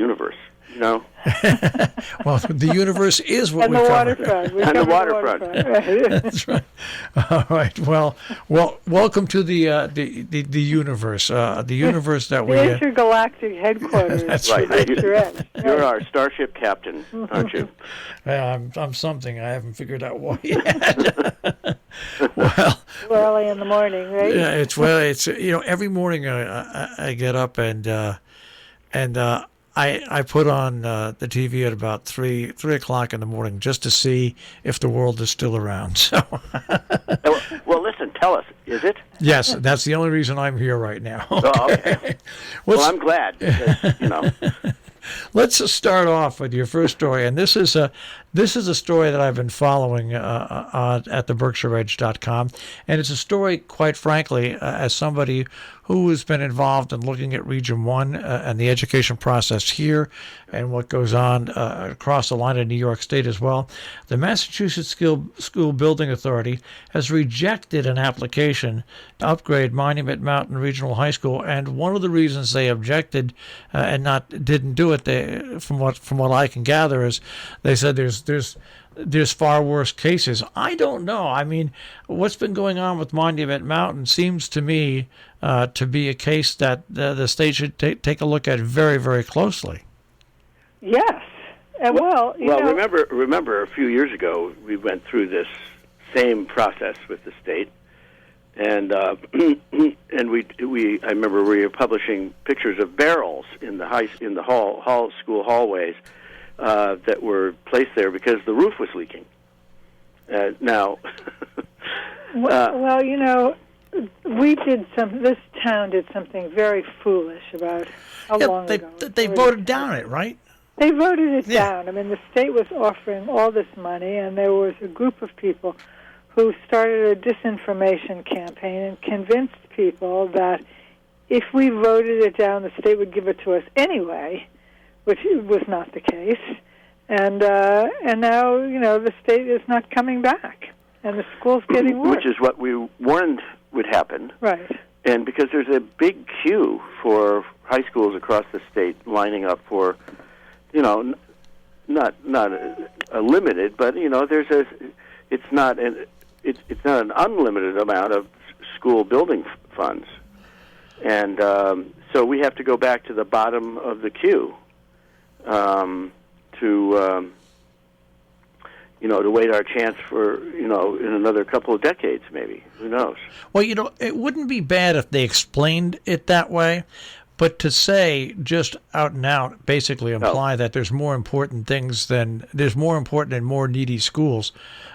universe. You know. Well, the universe is what and we the cover. waterfront. We And the covered waterfront. That's right. All right. Well, welcome to the universe. The universe that we. The intergalactic headquarters. That's right. Berkshire. You're our starship captain, aren't you? I'm something. I haven't figured out what yet. Well, Early in the morning, right? yeah. It's every morning I get up and I put on the TV at about 3 o'clock in the morning just to see if the world is still around. So, Well, listen, tell us, is it? yes, that's the only reason I'm here right now. Oh, okay. Well, I'm glad because, Let's start off with your first story, and this is a story that I've been following at the BerkshireEdge.com, and it's a story, quite frankly, as somebody who has been involved in looking at Region 1 and the education process here and what goes on across the line in New York State as well. The Massachusetts School Building Authority has rejected an application to upgrade Monument Mountain Regional High School, and one of the reasons they objected and didn't do it, from what I can gather, is they said there's far worse cases. I don't know. I mean, what's been going on with Monument Mountain seems to me to be a case that the state should take a look at very, very closely. Yes. Well, remember a few years ago we went through this same process with the state, and and I remember we were publishing pictures of barrels in the school hallways that were placed there because the roof was leaking. Now, this town did something very foolish about how long ago. They voted down it, right? They voted it down. I mean, the state was offering all this money, and there was a group of people who started a disinformation campaign and convinced people that if we voted it down, the state would give it to us anyway, which was not the case. And now, the state is not coming back, and the school's getting worse. Which is what we warned would happen. Right. And because there's a big queue for high schools across the state lining up for, not a limited, but it's not an unlimited amount of school building funds, and so we have to go back to the bottom of the queue to wait our chance for in another couple of decades, maybe. Who knows? Well, it wouldn't be bad if they explained it that way. But to say just out and out, basically imply that there's more important and more needy schools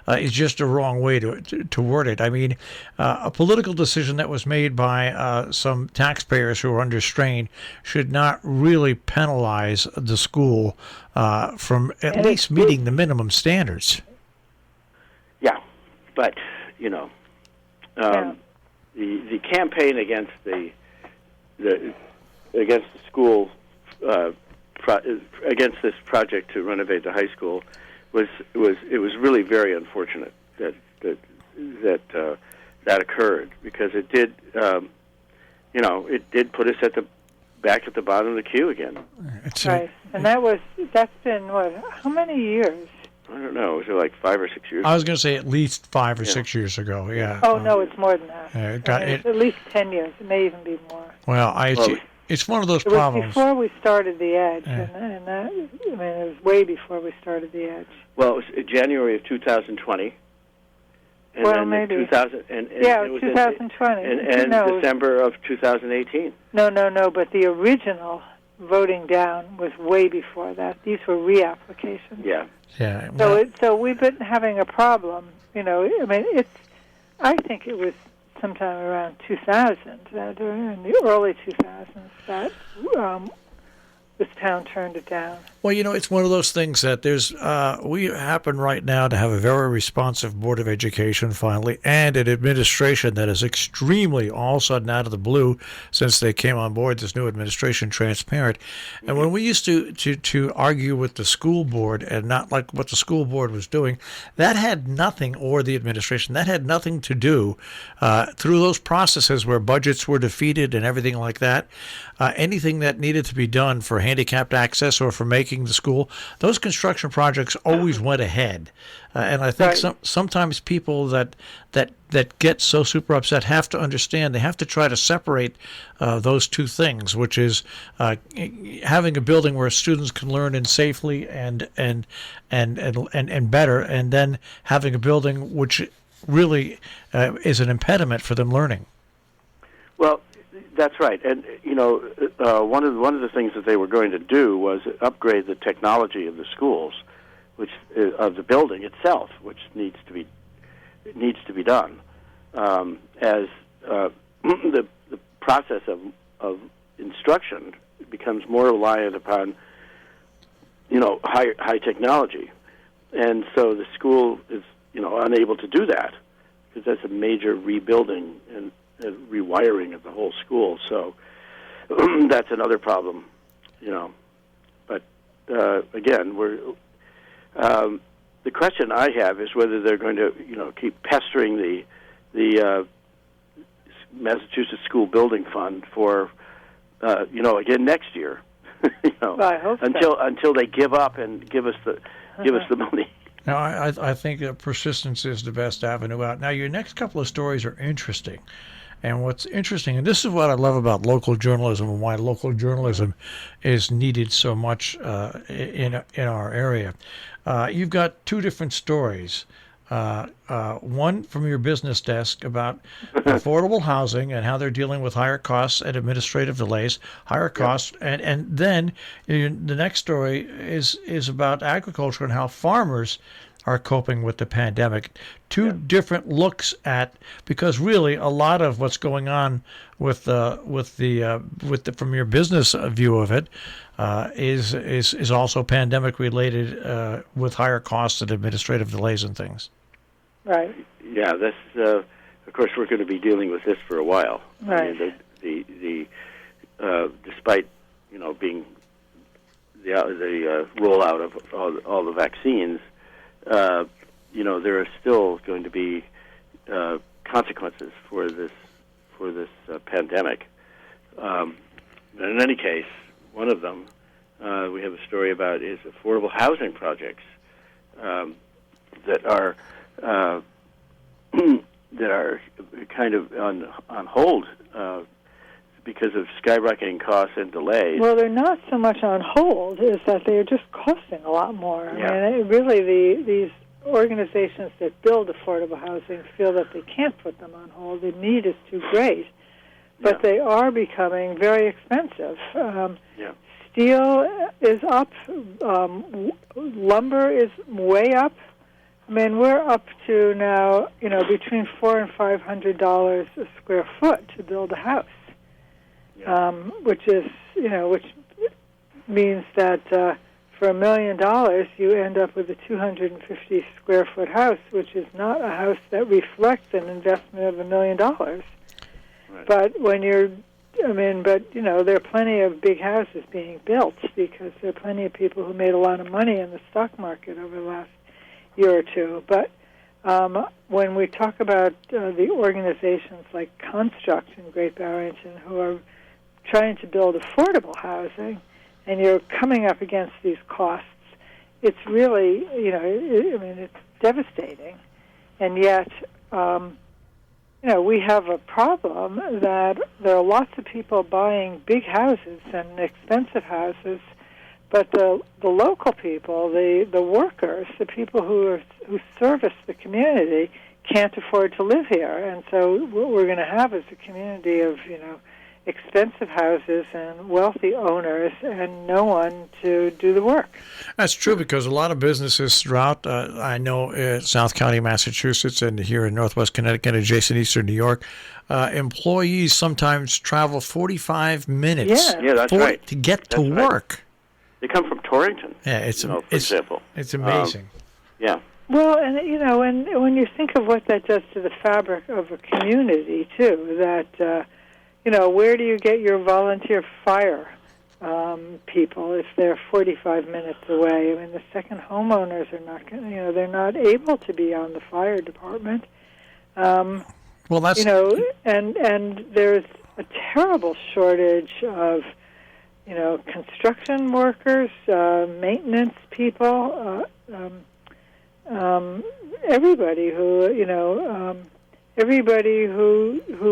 is just a wrong way to word it. I mean, a political decision that was made by some taxpayers who are under strain should not really penalize the school from at least meeting the minimum standards. Yeah, but the campaign against the school against this project to renovate the high school was really very unfortunate that occurred, because it did put us back at the bottom of the queue again. Right, and that's been how many years? I don't know. Was it like 5 or 6 years? I was going to say at least 5 or 6 years ago. Yeah. Oh no, it's more than that. It's at least 10 years. It may even be more. Well, it's one of those problems. It was before we started the Edge, and that, it was way before we started the Edge. Well, it was January of 2020. And well, then maybe. 2000, it was 2020. And December of 2018. No, but the original voting down was way before that. These were reapplications. Yeah. Yeah. Well, so we've been having a problem. I think it was sometime around 2000, in the early 2000s, that this town turned it down. Well, it's one of those things that we happen right now to have a very responsive Board of Education finally, and an administration that is extremely all of a sudden out of the blue since they came on board, this new administration, transparent. And when we used to argue with the school board and not like what the school board was doing, that had nothing, or the administration, that had nothing to do through those processes where budgets were defeated and everything like that. Anything that needed to be done for handicapped access or for making the school, those construction projects always went ahead. And I think sometimes people that get so super upset have to understand, they have to try to separate those two things, which is having a building where students can learn in safely and better, and then having a building which really is an impediment for them learning. Well, that's right, and one of the things that they were going to do was upgrade the technology of the schools, which of the building itself, which needs to be done, as the process of instruction becomes more reliant upon high technology, and so the school is unable to do that because that's a major rebuilding and rewiring of the whole school. So that's another problem, But again, the question I have is whether they're going to keep pestering the Massachusetts School Building Fund for again next year. Well, I hope until they give up and give us the money. Now, I think that persistence is the best avenue out. Now, your next couple of stories are interesting. And what's interesting, and this is what I love about local journalism and why local journalism is needed so much in our area. You've got two different stories. One from your business desk about affordable housing and how they're dealing with higher costs and administrative delays, higher costs, and then the next story is about agriculture and how farmers are coping with the pandemic. Two different looks at, because really a lot of what's going on with the from your business view of it is also pandemic related with higher costs and administrative delays and things. Right. Yeah, that's of course we're going to be dealing with this for a while. Right. I mean, the despite being the rollout of all the vaccines, there are still going to be consequences for this pandemic. In any case, one of them we have a story about is affordable housing projects that are kind of on hold because of skyrocketing costs and delays. Well, they're not so much on hold, is that they're just costing a lot more. Yeah. I mean, really, these organizations that build affordable housing feel that they can't put them on hold. The need is too great. But they are becoming very expensive. Steel is up. Lumber is way up. I mean, we're up to now, between $400 and $500 a square foot to build a house, which is, which means that for $1 million you end up with a 250 square foot house, which is not a house that reflects an investment of $1 million. Right. But when there are plenty of big houses being built because there are plenty of people who made a lot of money in the stock market over the last year or two. But when we talk about the organizations like Construct in Great Barrington who are trying to build affordable housing, and you're coming up against these costs, it's really, it's devastating. And yet, we have a problem that there are lots of people buying big houses and expensive houses, but the local people, the workers, the people who service the community can't afford to live here. And so what we're going to have is a community of, expensive houses and wealthy owners and no one to do the work. That's true because a lot of businesses throughout, I know South County, Massachusetts, and here in Northwest Connecticut, adjacent Eastern New York, employees sometimes travel 45 minutes that's right. to get to work. They come from Torrington. Yeah, for example. It's amazing. Yeah. Well, and when you think of what that does to the fabric of a community too, that where do you get your volunteer fire people if they're 45 minutes away? I mean, the second homeowners are not, they're not able to be on the fire department. Well, that's and there's a terrible shortage of construction workers, maintenance people. Everybody who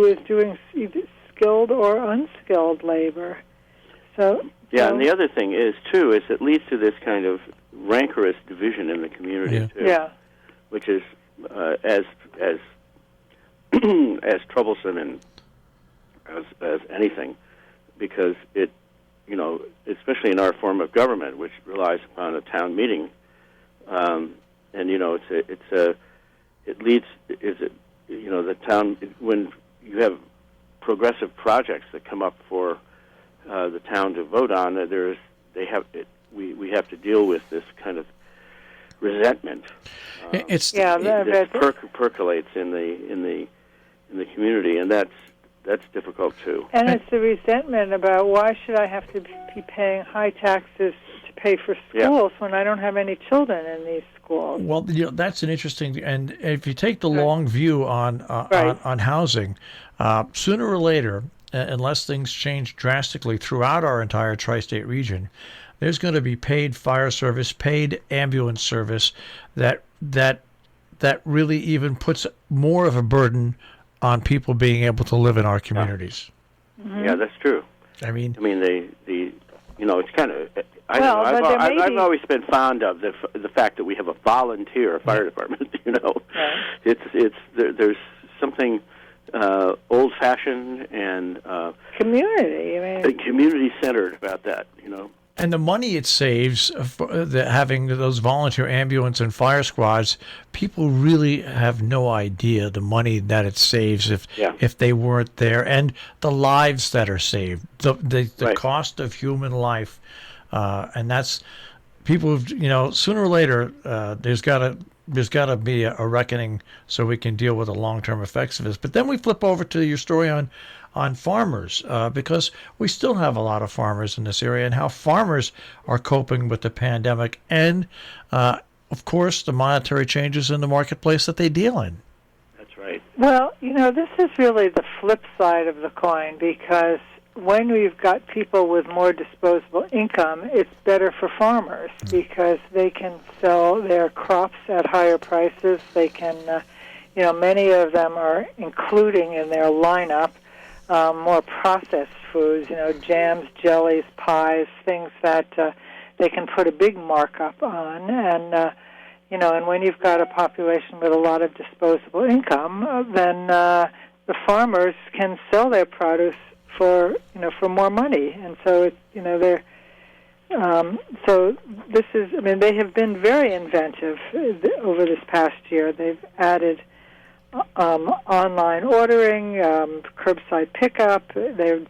is doing either skilled or unskilled labor. So and the other thing is it leads to this kind of rancorous division in the community too. Yeah. Which is as as troublesome and as anything, because it especially in our form of government, which relies upon a town meeting. It leads the town, when you have progressive projects that come up for the town to vote on, we have to deal with this kind of resentment. That percolates in the community, and that's difficult too. And it's the resentment about why should I have to be paying high taxes to pay for schools when I don't have any children in these schools? Well, that's an interesting. And if you take the long view on housing, sooner or later, unless things change drastically throughout our entire tri-state region, there's going to be paid fire service, paid ambulance service that really even puts more of a burden on people being able to live in our communities. Mm-hmm. Yeah, that's true. I mean, it's kind of. I've always been fond of the fact that we have a volunteer fire department. There's something old-fashioned and community-centered about that. And the money it saves having those volunteer ambulance and fire squads, people really have no idea the money that it saves if they weren't there, and the lives that are saved, the cost of human life, and that's people. Sooner or later, there's got to be a reckoning so we can deal with the long-term effects of this. But then we flip over to your story on farmers, because we still have a lot of farmers in this area, and how farmers are coping with the pandemic and, of course, the monetary changes in the marketplace that they deal in. That's right. Well, this is really the flip side of the coin, because when we've got people with more disposable income, it's better for farmers because they can sell their crops at higher prices. They can, many of them are including in their lineup more processed foods, jams, jellies, pies, things that they can put a big markup on. And, and when you've got a population with a lot of disposable income, then the farmers can sell their produce for more money. And so, so this is, they have been very inventive over this past year. They've added online ordering, curbside pickup. They're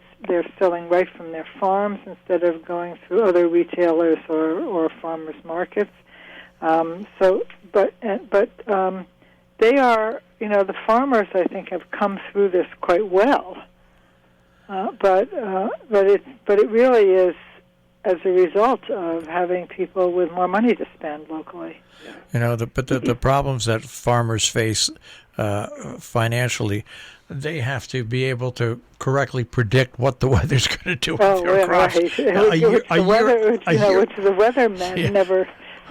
selling right from their farms instead of going through other retailers or farmers markets. But they are, the farmers, I think, have come through this quite well. But it really is as a result of having people with more money to spend locally. The problems that farmers face financially, they have to be able to correctly predict what the weather's going to do with their crops. Which the weathermen never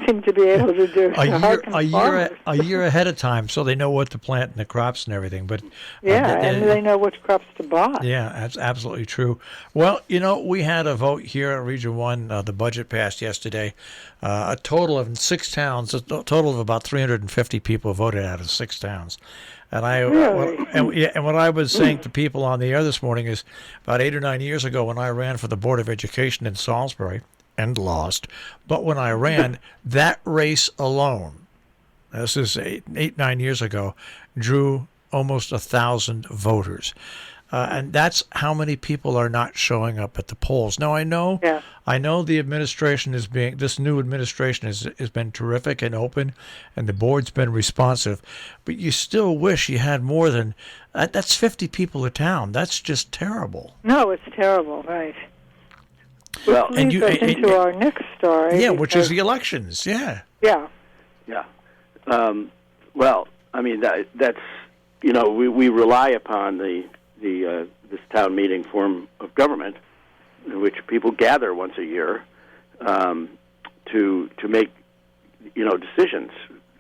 seem to be able to do. A year ahead of time, so they know what to plant in the crops and everything. But and they know which crops to buy. Yeah, that's absolutely true. Well, we had a vote here at Region 1. The budget passed yesterday. A total of 6 towns, a total of about 350 people voted out of 6 towns. And what I was saying to people on the air this morning is about 8 or 9 years ago when I ran for the Board of Education in Salisbury, and lost. But when I ran, that race alone, this is 9 years ago, drew almost 1,000 voters. And that's how many people are not showing up at the polls. Now, I know the administration this new administration has been terrific and open, and the board's been responsive, but you still wish you had more than that. That's 50 people a town. That's just terrible. No, it's terrible, right? Well, and you into our next story. Yeah, which is the elections. Yeah. Yeah. Yeah. Well, I mean that's we rely upon this town meeting form of government, in which people gather once a year to make decisions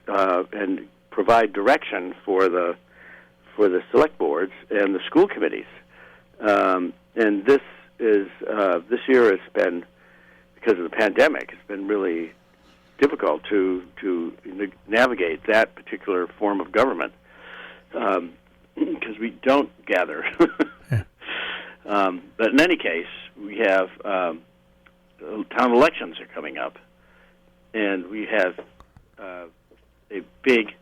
and provide direction for the select boards and the school committees. And this year has been, because of the pandemic, it's been really difficult to navigate that particular form of government. Because we don't gather. But in any case, we have town elections are coming up, and we have a big,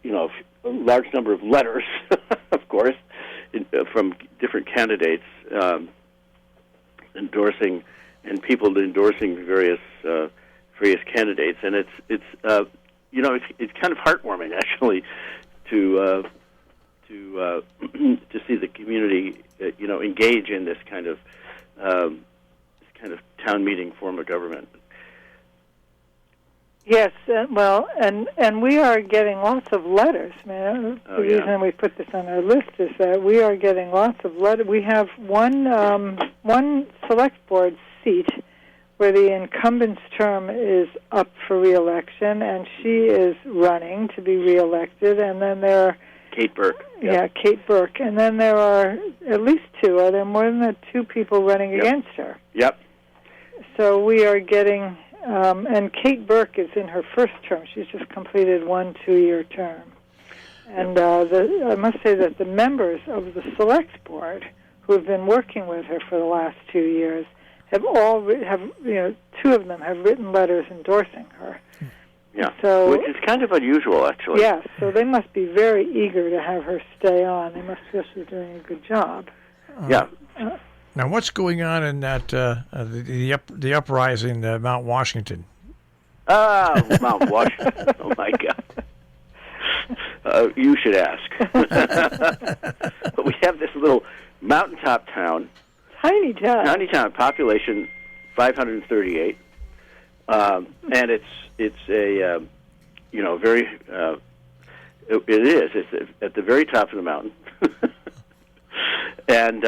a large number of letters, of course, from different candidates endorsing, and people endorsing various candidates, and it's kind of heartwarming actually to see the community, engage in this kind of town meeting form of government. Yes, well, and we are getting lots of letters. The reason we put this on our list is that we are getting lots of letters. We have one select board seat where the incumbent's term is up for re-election, and she is running to be re-elected, and then there are Kate Burke. Yeah, Kate Burke. And then there are at least two. Are there more than that? Two people running against her? Yep. So we are getting, and Kate Burke is in her first term. She's just completed 1 2-year term. And I must say that the members of the select board who have been working with her for the last 2 years have two of them have written letters endorsing her. Yeah, so, which is kind of unusual, actually. Yes, so they must be very eager to have her stay on. They must feel she's doing a good job. Yeah. Now, what's going on in that the uprising, Mount Washington? Mount Washington. Oh my God. You should ask. But we have this little mountaintop town. Tiny town, population 538. And it's a very it is. It's at the very top of the mountain. And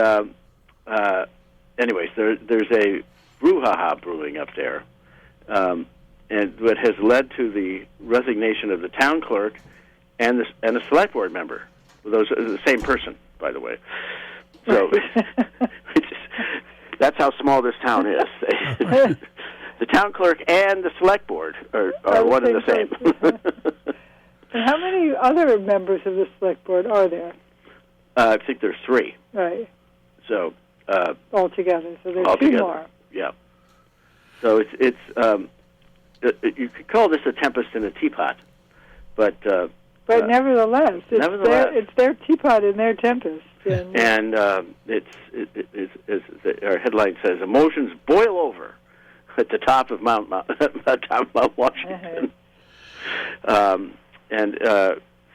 anyways, there's a brouhaha brewing up there, and what has led to the resignation of the town clerk and a select board member. Those are the same person, by the way. So that's how small this town is. The town clerk and the select board are one and the same. And how many other members of the select board are there? I think there's 3. Right. So altogether, so there's 2 more. Yeah. So it's you could call this a tempest in a teapot, but nevertheless, it's their teapot and their tempest. And our headline says, emotions boil over at the top of Mount Washington.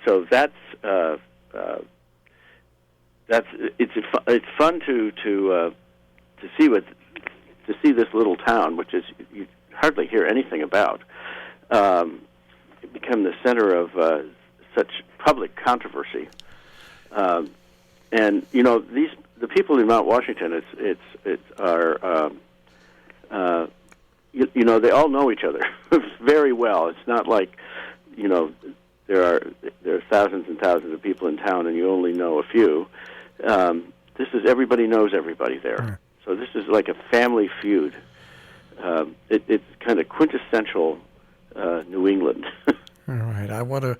So that's it's fun to see this little town, which is you hardly hear anything about, become the center of such public controversy. And the people in Mount Washington, they all know each other very well. It's not like there are thousands and thousands of people in town and you only know a few. This is everybody knows everybody there. Right. So this is like a family feud. It's kind of quintessential New England. All right. I want to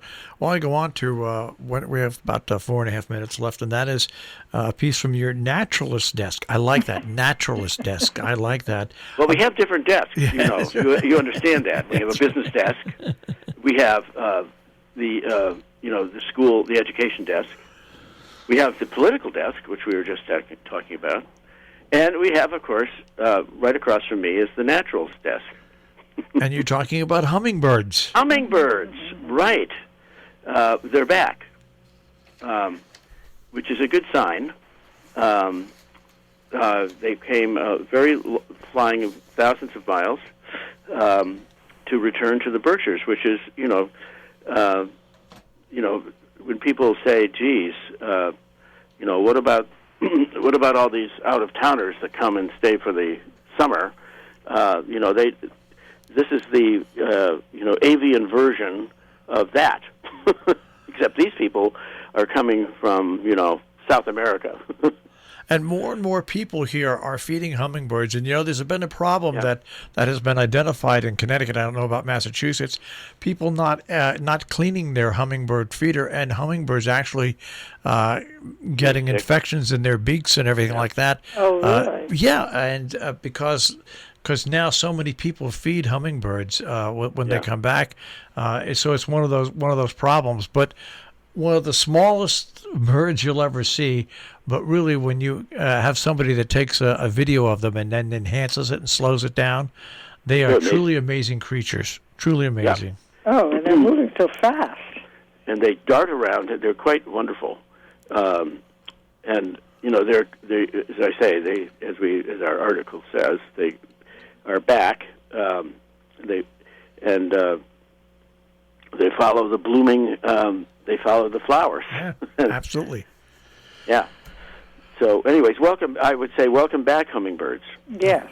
go on to we have about 4.5 minutes left, and that is a piece from your naturalist desk. I like that naturalist desk. I like that. Well, we have different desks. Yes. You understand that. We have a business desk. We have the school, the education desk. We have the political desk, which we were just talking about. And we have, of course, right across from me is the naturals desk. And you're talking about hummingbirds. Hummingbirds, right. They're back, which is a good sign. They came flying thousands of miles to return to the Berkshires, which is, when people say, "Geez, what about what about all these out-of-towners that come and stay for the summer?" This is the avian version of that, except these people are coming from South America. And more people here are feeding hummingbirds. And, there's been a problem that has been identified in Connecticut. I don't know about Massachusetts. People not cleaning their hummingbird feeder, and hummingbirds actually getting infections in their beaks and everything like that. Oh, really? And because now so many people feed hummingbirds when they come back. So it's one of those problems. But one of the smallest birds you'll ever see, but really when you have somebody that takes a video of them and then enhances it and slows it down, they are truly amazing creatures. Truly amazing. Yeah. Oh, and they're moving so fast. And they dart around. They're quite wonderful. And they're as I say, as our article says, they are back. They follow the blooming. They follow the flowers. Yeah, absolutely. Yeah. So, anyways, welcome. I would say welcome back, hummingbirds. Yeah.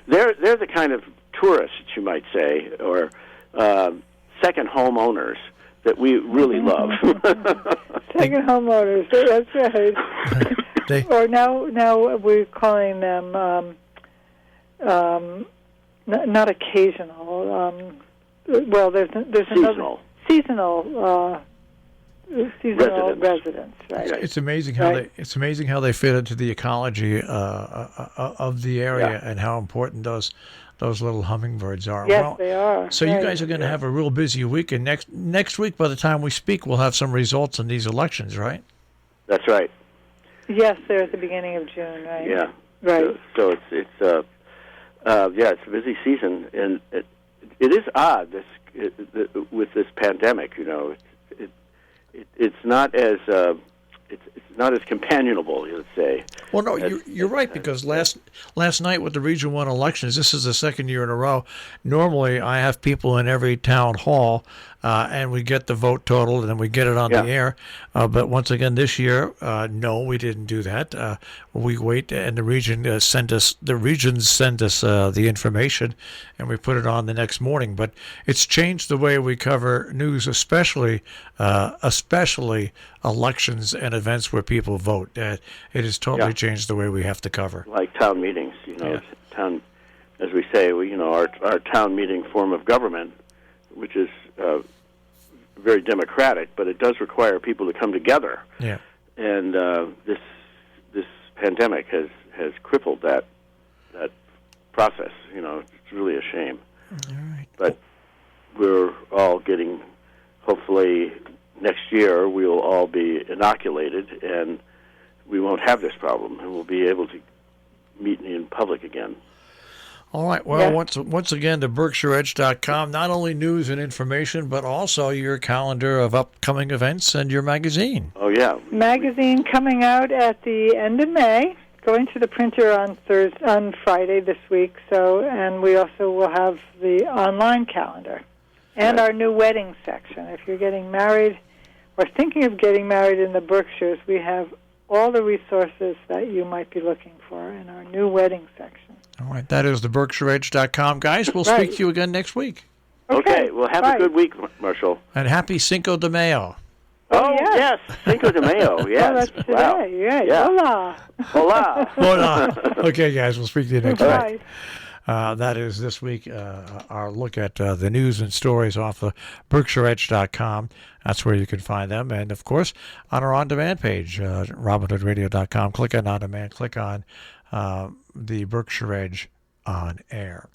They're the kind of tourists, you might say, or second homeowners that we really love. Second homeowners. That's right. Or now we're calling them not occasional. Well, there's seasonal. Seasonal residents, right? It's amazing how they fit into the ecology of the area and how important those little hummingbirds are. Yes, they are. So you guys are going to have a real busy week, and next week, by the time we speak, we'll have some results in these elections, right? That's right. Yes, they're at the beginning of June, right? Yeah. Right. So it's it's a busy season, and it is odd with this pandemic. It's not as it's not as companionable, let's say. Well, no, you're right, because last night with the Region 1 elections, this is the second year in a row. Normally, I have people in every town hall, and we get the vote total, and then we get it on the air. But once again, this year, no, we didn't do that. We wait, and the regions send us the information, and we put it on the next morning. But it's changed the way we cover news, especially elections and events where people vote. It has totally changed the way we have to cover. Like town meetings, town, as we say, our town meeting form of government, which is very democratic, but it does require people to come together. Yeah. And this pandemic has crippled that process. It's really a shame. All right. But we're all getting, hopefully next year we'll all be inoculated and we won't have this problem, and we'll be able to meet in public again. All right. Well, once again, to BerkshireEdge.com, not only news and information, but also your calendar of upcoming events and your magazine. Oh, yeah. Magazine coming out at the end of May, going to the printer on Friday this week. And we also will have the online calendar and our new wedding section. If you're getting married or thinking of getting married in the Berkshires, we have all the resources that you might be looking for in our new wedding section. All right, that is the BerkshireEdge.com. Guys, we'll speak to you again next week. Okay, well, have a good week, Marshall. And happy Cinco de Mayo. Oh, yes, Cinco de Mayo, yes. Oh, that's today, right. Yeah. Hola. Hola. Hola. Okay, guys, we'll speak to you next Bye. week. That is this week our look at the news and stories off of BerkshireEdge.com. That's where you can find them. And, of course, on our on-demand page, RobinHoodRadio.com. Click on on-demand. Click on the Berkshire Edge on air.